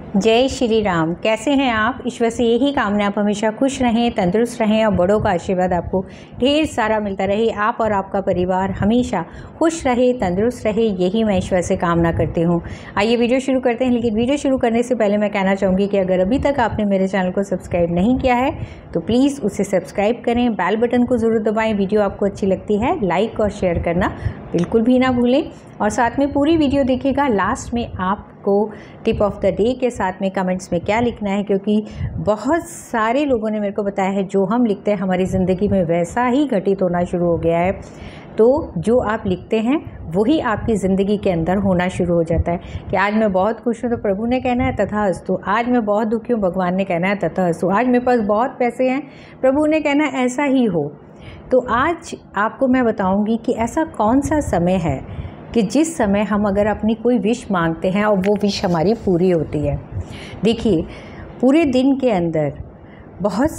जय श्री राम। कैसे हैं आप? ईश्वर से यही कामना आप हमेशा खुश रहें, तंदुरुस्त रहें और बड़ों का आशीर्वाद आपको ढेर सारा मिलता रहे। आप और आपका परिवार हमेशा खुश रहे, तंदुरुस्त रहे, यही मैं ईश्वर से कामना करती हूँ। आइए वीडियो शुरू करते हैं। लेकिन वीडियो शुरू करने से पहले मैं कहना चाहूँगी कि अगर अभी तक आपने मेरे चैनल को सब्सक्राइब नहीं किया है तो प्लीज़ उसे सब्सक्राइब करें, बेल बटन को ज़रूर दबाएँ। वीडियो आपको अच्छी लगती है लाइक और शेयर करना बिल्कुल भी ना भूलें और साथ में पूरी वीडियो देखिएगा। लास्ट में आपको टिप ऑफ द डे के साथ में कमेंट्स में क्या लिखना है, क्योंकि बहुत सारे लोगों ने मेरे को बताया है जो हम लिखते हैं हमारी ज़िंदगी में वैसा ही घटित होना शुरू हो गया है। तो जो आप लिखते हैं वही आपकी ज़िंदगी के अंदर होना शुरू हो जाता है कि आज मैं बहुत खुश हूँ तो प्रभु ने कहना है तथास्तु, आज मैं बहुत दुखी हूँ भगवान ने कहना है तथास्तु, आज मेरे पास बहुत पैसे हैं प्रभु ने कहना है ऐसा ही हो। तो आज आपको मैं बताऊंगी कि ऐसा कौन सा समय है कि जिस समय हम अगर अपनी कोई विश मांगते हैं और वो विश हमारी पूरी होती है। देखिए, पूरे दिन के अंदर बहुत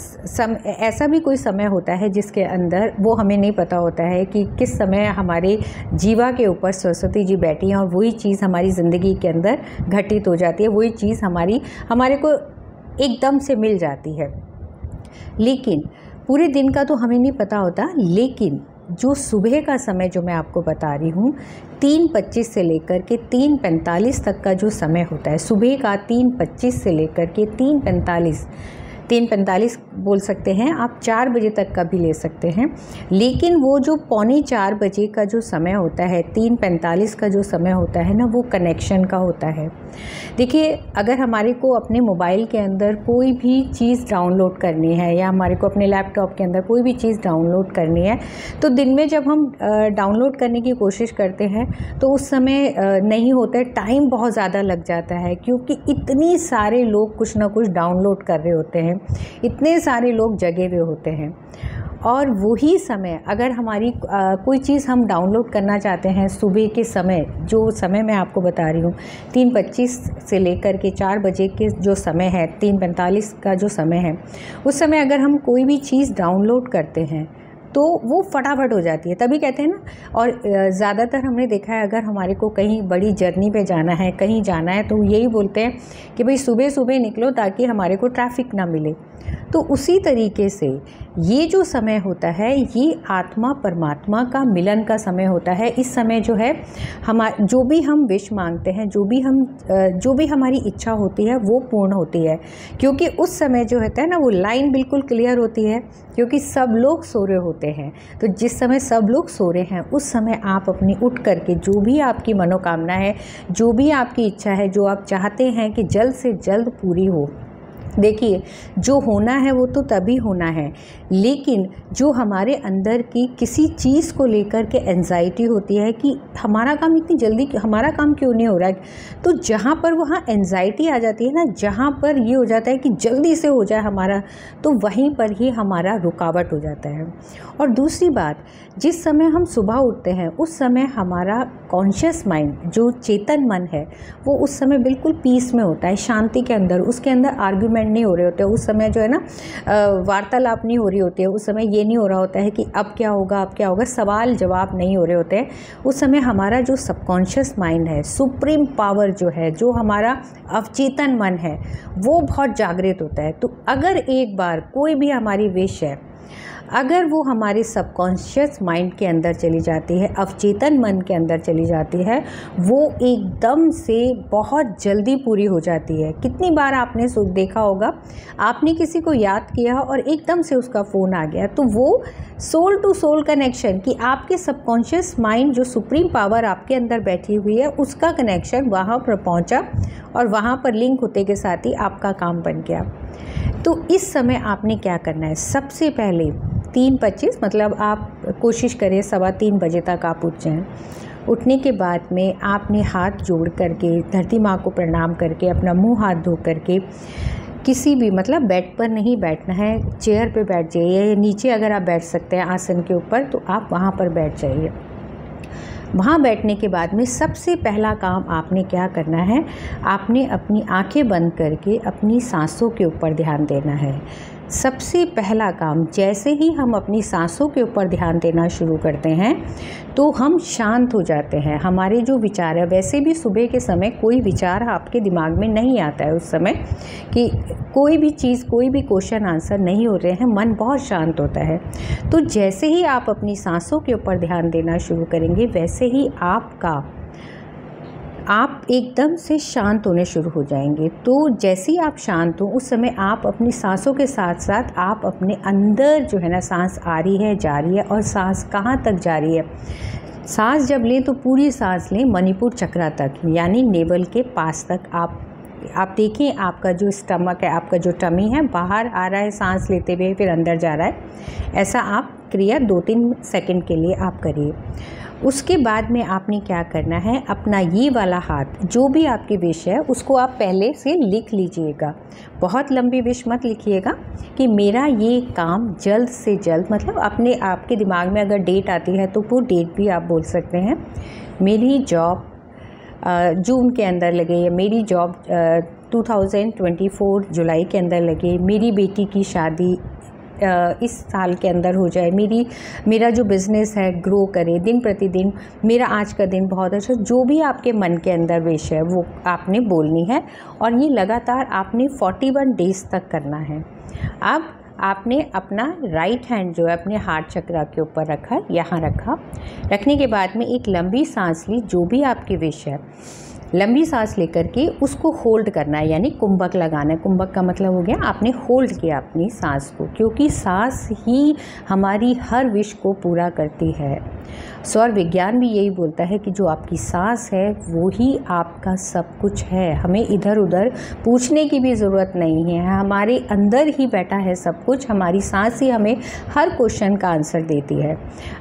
ऐसा भी कोई समय होता है जिसके अंदर वो हमें नहीं पता होता है कि किस समय हमारे जीवा के ऊपर सरस्वती जी बैठी हैं और वही चीज़ हमारी ज़िंदगी के अंदर घटित हो जाती है, वही चीज़ हमारे को एकदम से मिल जाती है। लेकिन पूरे दिन का तो हमें नहीं पता होता, लेकिन जो सुबह का समय जो मैं आपको बता रही हूँ 3:25 से लेकर के 3:45 तक का जो समय होता है, सुबह का 3:25 से लेकर के 3:45 बोल सकते हैं आप, 4 बजे तक का भी ले सकते हैं। लेकिन वो जो 3:45 बजे का जो समय होता है, 3:45 का जो समय होता है ना, वो कनेक्शन का होता है। देखिए, अगर हमारे को अपने मोबाइल के अंदर कोई भी चीज़ डाउनलोड करनी है या हमारे को अपने लैपटॉप के अंदर कोई भी चीज़ डाउनलोड करनी है तो दिन में जब हम डाउनलोड करने की कोशिश करते हैं तो उस समय नहीं होता है, टाइम बहुत ज़्यादा लग जाता है, क्योंकि इतनी सारे लोग कुछ ना कुछ डाउनलोड कर रहे होते हैं, इतने सारे लोग जगे हुए होते हैं। और वही समय अगर हमारी कोई चीज़ हम डाउनलोड करना चाहते हैं सुबह के समय, जो समय मैं आपको बता रही हूँ 3:25 से लेकर के 4 बजे के जो समय है, 3:45 का जो समय है, उस समय अगर हम कोई भी चीज़ डाउनलोड करते हैं तो वो फटाफट हो जाती है। तभी कहते हैं ना, और ज़्यादातर हमने देखा है अगर हमारे को कहीं बड़ी जर्नी पे जाना है, कहीं जाना है, तो यही बोलते हैं कि भाई सुबह सुबह निकलो ताकि हमारे को ट्रैफिक ना मिले। तो उसी तरीके से ये जो समय होता है ये आत्मा परमात्मा का मिलन का समय होता है। इस समय जो है जो भी हम विश मांगते हैं, जो भी हमारी इच्छा होती है वो पूर्ण होती है, क्योंकि उस समय जो होता है ना वो लाइन बिल्कुल क्लियर होती है, क्योंकि सब लोग सो रहे होते हैं। तो जिस समय सब लोग सो रहे हैं उस समय आप अपनी उठ करके जो भी आपकी मनोकामना है, जो भी आपकी इच्छा है, जो आप चाहते हैं कि जल्द से जल्द पूरी हो, देखिए जो होना है वो तो तभी होना है, लेकिन जो हमारे अंदर की किसी चीज़ को लेकर के एंजाइटी होती है कि हमारा काम इतनी जल्दी, हमारा काम क्यों नहीं हो रहा है, तो जहाँ पर वहाँ एंजाइटी आ जाती है ना, जहाँ पर ये हो जाता है कि जल्दी से हो जाए हमारा, तो वहीं पर ही हमारा रुकावट हो जाता है। और दूसरी बात, जिस समय हम सुबह उठते हैं उस समय हमारा कॉन्शियस माइंड, जो चेतन मन है, वो उस समय बिल्कुल पीस में होता है, शांति के अंदर, उसके अंदर आर्ग्यूमेंट नहीं हो रहे होते, उस समय जो है ना वार्तालाप नहीं हो रही होती है, उस समय ये नहीं हो रहा होता है कि अब क्या होगा, अब क्या होगा, सवाल जवाब नहीं हो रहे होते हैं। उस समय हमारा जो सबकॉन्शियस माइंड है, सुप्रीम पावर जो है, जो हमारा अवचेतन मन है, वो बहुत जागृत होता है। तो अगर एक बार कोई भी हमारी विश है, अगर वो हमारे सबकॉन्शियस माइंड के अंदर चली जाती है, अवचेतन मन के अंदर चली जाती है, वो एकदम से बहुत जल्दी पूरी हो जाती है। कितनी बार आपने देखा होगा, आपने किसी को याद किया और एकदम से उसका फ़ोन आ गया, तो वो सोल टू सोल कनेक्शन कि आपके सबकॉन्शियस माइंड, जो सुप्रीम पावर आपके अंदर बैठी हुई है, उसका कनेक्शन वहाँ पर पहुँचा और वहाँ पर लिंक होते के साथ ही आपका काम बन गया। तो इस समय आपने क्या करना है, सबसे पहले 3:25 मतलब आप कोशिश करें 3:15 बजे तक आप उठ जाएँ। उठने के बाद में आपने हाथ जोड़ करके धरती माँ को प्रणाम करके, अपना मुंह हाथ धो करके, किसी भी मतलब बेड पर नहीं बैठना है, चेयर पे बैठ जाइए, या नीचे अगर आप बैठ सकते हैं आसन के ऊपर तो आप वहाँ पर बैठ जाइए। वहाँ बैठने के बाद में सबसे पहला काम आपने क्या करना है, आपने अपनी आंखें बंद करके अपनी सांसों के ऊपर ध्यान देना है। सबसे पहला काम, जैसे ही हम अपनी सांसों के ऊपर ध्यान देना शुरू करते हैं तो हम शांत हो जाते हैं। हमारे जो विचार है, वैसे भी सुबह के समय कोई विचार आपके दिमाग में नहीं आता है उस समय, कि कोई भी चीज़, कोई भी क्वेश्चन आंसर नहीं हो रहे हैं, मन बहुत शांत होता है। तो जैसे ही आप अपनी सांसों के ऊपर ध्यान देना शुरू करेंगे, वैसे ही आप एकदम से शांत होने शुरू हो जाएंगे। तो जैसे ही आप शांत हो, उस समय आप अपनी सांसों के साथ साथ आप अपने अंदर जो है ना, सांस आ रही है, जा रही है, और सांस कहाँ तक जा रही है। सांस जब लें तो पूरी सांस लें मणिपुर चक्र तक, यानी नेवल के पास तक। आप देखिए, आपका जो स्टमक है, आपका जो टमी है, बाहर आ रहा है सांस लेते हुए, फिर अंदर जा रहा है। ऐसा आप क्रिया 2-3 सेकंड के लिए आप करिए। उसके बाद में आपने क्या करना है, अपना ये वाला हाथ, जो भी आपकी विश है उसको आप पहले से लिख लीजिएगा। बहुत लंबी विश मत लिखिएगा कि मेरा ये काम जल्द से जल्द, मतलब अपने आपके दिमाग में अगर डेट आती है तो वो डेट भी आप बोल सकते हैं। मेरी जॉब जून के अंदर लगे, या मेरी जॉब 2024 जुलाई के अंदर लगे, मेरी बेटी की शादी इस साल के अंदर हो जाए, मेरा जो बिज़नेस है ग्रो करे दिन प्रतिदिन, मेरा आज का दिन बहुत अच्छा। जो भी आपके मन के अंदर विश है वो आपने बोलनी है, और ये लगातार आपने 41 डेज़ तक करना है। अब आपने अपना राइट हैंड जो है अपने हार्ट चक्र के ऊपर रखा, यहाँ रखा। रखने के बाद में एक लंबी सांस ली, जो भी आपकी विश है, लंबी सांस लेकर के उसको होल्ड करना है, यानी कुंभक लगाना है। कुंभक का मतलब हो गया आपने होल्ड किया अपनी सांस को, क्योंकि सांस ही हमारी हर विश को पूरा करती है। सौर विज्ञान भी यही बोलता है कि जो आपकी सांस है वो ही आपका सब कुछ है। हमें इधर उधर पूछने की भी ज़रूरत नहीं है, हमारे अंदर ही बैठा है सब कुछ। हमारी सांस ही हमें हर क्वेश्चन का आंसर देती है।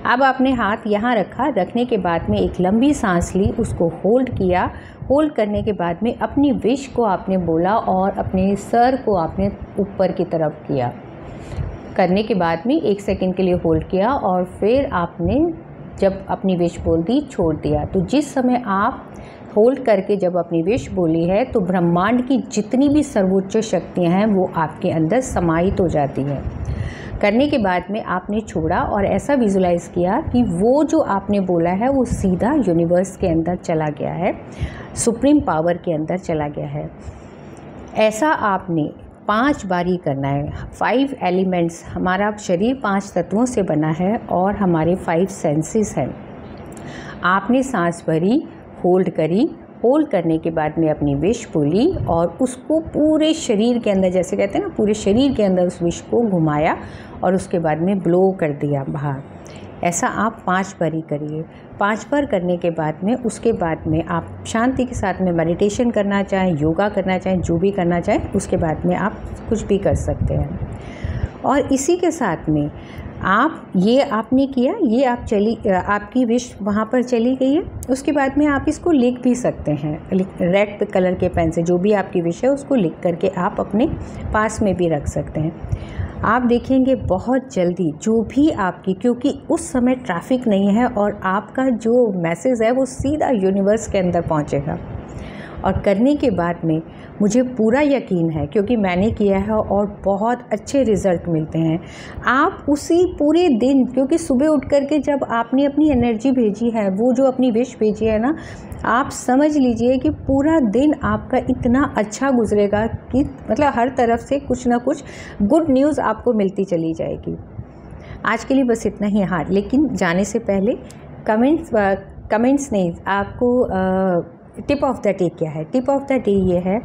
अब आपने हाथ यहाँ रखा, रखने के बाद में एक लंबी सांस ली, उसको होल्ड किया। होल्ड करने के बाद में अपनी विश को आपने बोला और अपने सर को आपने ऊपर की तरफ किया। करने के बाद में 1 सेकंड के लिए होल्ड किया, और फिर आपने जब अपनी विश बोल दी, छोड़ दिया। तो जिस समय आप होल्ड करके जब अपनी विश बोली है, तो ब्रह्मांड की जितनी भी सर्वोच्च शक्तियाँ हैं वो आपके अंदर समाहित हो जाती हैं। करने के बाद में आपने छोड़ा और ऐसा विजुलाइज़ किया कि वो जो आपने बोला है वो सीधा यूनिवर्स के अंदर चला गया है, सुप्रीम पावर के अंदर चला गया है। ऐसा आपने 5 बारी करना है। 5 एलिमेंट्स, हमारा शरीर 5 तत्वों से बना है और हमारे 5 सेंसेस हैं। आपने सांस भरी, होल्ड करी, होल्ड करने के बाद में अपनी विश बोली और उसको पूरे शरीर के अंदर, जैसे कहते हैं ना, पूरे शरीर के अंदर उस विश को घुमाया और उसके बाद में ब्लो कर दिया बाहर। ऐसा आप 5 बारी करिए। 5 बार करने के बाद में, उसके बाद में आप शांति के साथ में मेडिटेशन करना चाहें, योगा करना चाहें, जो भी करना चाहें, उसके बाद में आप कुछ भी कर सकते हैं। और इसी के साथ में आप ये आपने किया, ये आपकी विश वहाँ पर चली गई है। उसके बाद में आप इसको लिख भी सकते हैं, रेड कलर के पेन से जो भी आपकी विश है उसको लिख करके आप अपने पास में भी रख सकते हैं। आप देखेंगे बहुत जल्दी जो भी आपकी, क्योंकि उस समय ट्रैफिक नहीं है और आपका जो मैसेज है वो सीधा यूनिवर्स के अंदर पहुंचेगा। और करने के बाद में मुझे पूरा यकीन है, क्योंकि मैंने किया है और बहुत अच्छे रिज़ल्ट मिलते हैं। आप उसी पूरे दिन, क्योंकि सुबह उठ करके जब आपने अपनी एनर्जी भेजी है, वो जो अपनी विश भेजी है ना, आप समझ लीजिए कि पूरा दिन आपका इतना अच्छा गुजरेगा कि मतलब हर तरफ से कुछ ना कुछ गुड न्यूज़ आपको मिलती चली जाएगी। आज के लिए बस इतना ही। हाँ, लेकिन जाने से पहले कमेंट्स नहीं, आपको टिप ऑफ द डे क्या है? टिप ऑफ द डे ये है,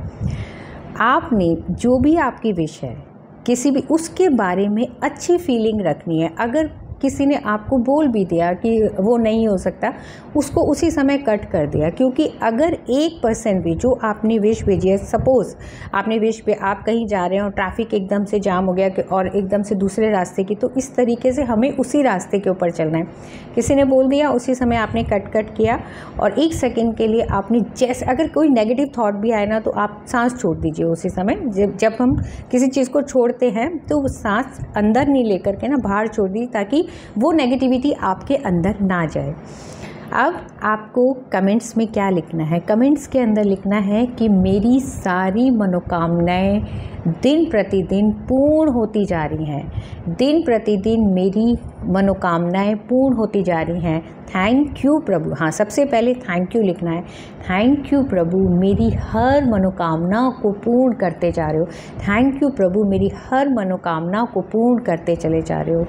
आपने जो भी आपकी विश है किसी भी, उसके बारे में अच्छी फीलिंग रखनी है। अगर किसी ने आपको बोल भी दिया कि वो नहीं हो सकता, उसको उसी समय कट कर दिया, क्योंकि अगर 1% भी जो आपने विश भेजी है, सपोज़ आपने विश पे आप कहीं जा रहे हैं और ट्रैफिक एकदम से जाम हो गया और एकदम से दूसरे रास्ते की, तो इस तरीके से हमें उसी रास्ते के ऊपर चलना है। किसी ने बोल दिया, उसी समय आपने कट किया और 1 सेकेंड के लिए आपने, जैसे अगर कोई नेगेटिव थॉट भी आए ना, तो आप सांस छोड़ दीजिए उसी समय। जब हम किसी चीज़ को छोड़ते हैं तो सांस अंदर नहीं लेकर के ना बाहर छोड़ दी, ताकि वो नेगेटिविटी आपके अंदर ना जाए। अब आपको कमेंट्स में क्या लिखना है? कमेंट्स के अंदर लिखना है कि मेरी सारी मनोकामनाएं दिन प्रतिदिन पूर्ण होती जा रही हैं, दिन प्रतिदिन मेरी मनोकामनाएं पूर्ण होती जा रही हैं। थैंक यू प्रभु। हाँ, सबसे पहले थैंक यू लिखना है। थैंक यू प्रभु, मेरी हर मनोकामना को पूर्ण करते जा रहे हो। थैंक यू प्रभु, मेरी हर मनोकामना को पूर्ण करते चले जा रहे हो।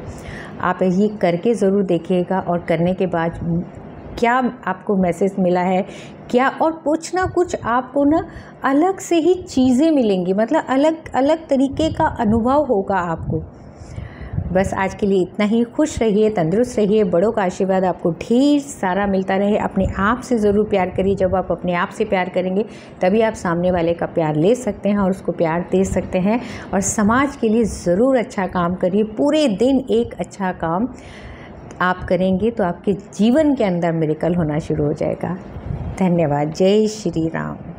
आप ये करके ज़रूर देखिएगा और करने के बाद क्या आपको मैसेज मिला है क्या, और कुछ ना कुछ आपको ना अलग से ही चीज़ें मिलेंगी, मतलब अलग अलग तरीके का अनुभव होगा आपको। बस आज के लिए इतना ही। खुश रहिए, तंदुरुस्त रहिए, बड़ों का आशीर्वाद आपको ढेर सारा मिलता रहे। अपने आप से ज़रूर प्यार करिए। जब आप अपने आप से प्यार करेंगे तभी आप सामने वाले का प्यार ले सकते हैं और उसको प्यार दे सकते हैं। और समाज के लिए ज़रूर अच्छा काम करिए। पूरे दिन एक अच्छा काम आप करेंगे तो आपके जीवन के अंदर मिरेकल होना शुरू हो जाएगा। धन्यवाद। जय श्री राम।